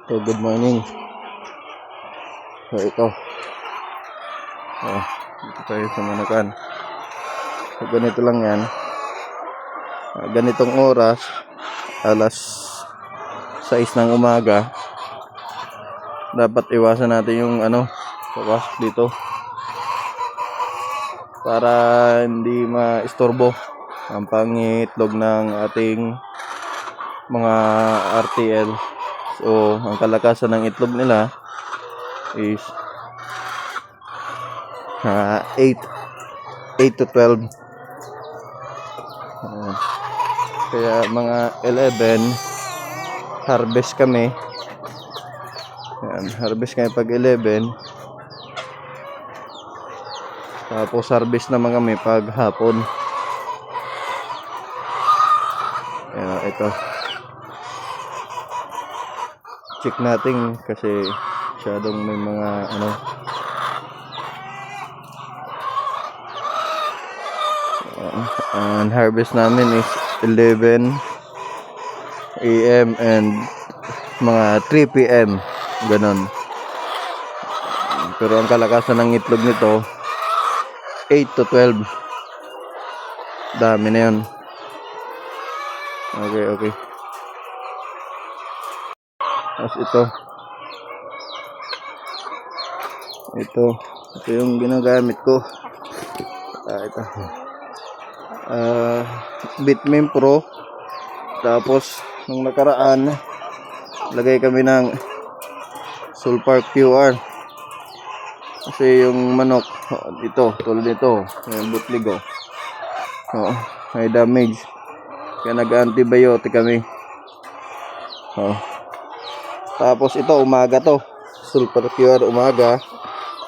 So, good morning. So, ito. Dito tayo sa Manakan. So, ganito lang yan. Ganitong oras, alas 6 ng umaga, dapat iwasan natin yung papasok dito para hindi maistorbo ang pangitlog ng ating mga RTL. So, ang kalakasan ng itlog nila is 8 to 12. Kaya mga 11 harvest kami. Harvest kami pag 11. Tapos harvest naman kami pag hapon. Ito. Check natin kasi masyadong may mga ang harvest namin is 11 AM and mga 3 PM ganon. Pero ang kalakasan ng itlog nito 8 to 12. Dami na yun. Okay. Tapos ito yung ginagamit ko. Ito Bitmain Pro. Tapos nung nakaraan lagay kami ng Sulfur QR kasi yung manok dito tulad nito yung butlig may damage kaya nag-antibiotic kami. Tapos ito umaga to Sulfur QR umaga,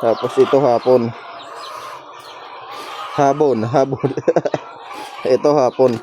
tapos ito habon ito hapon.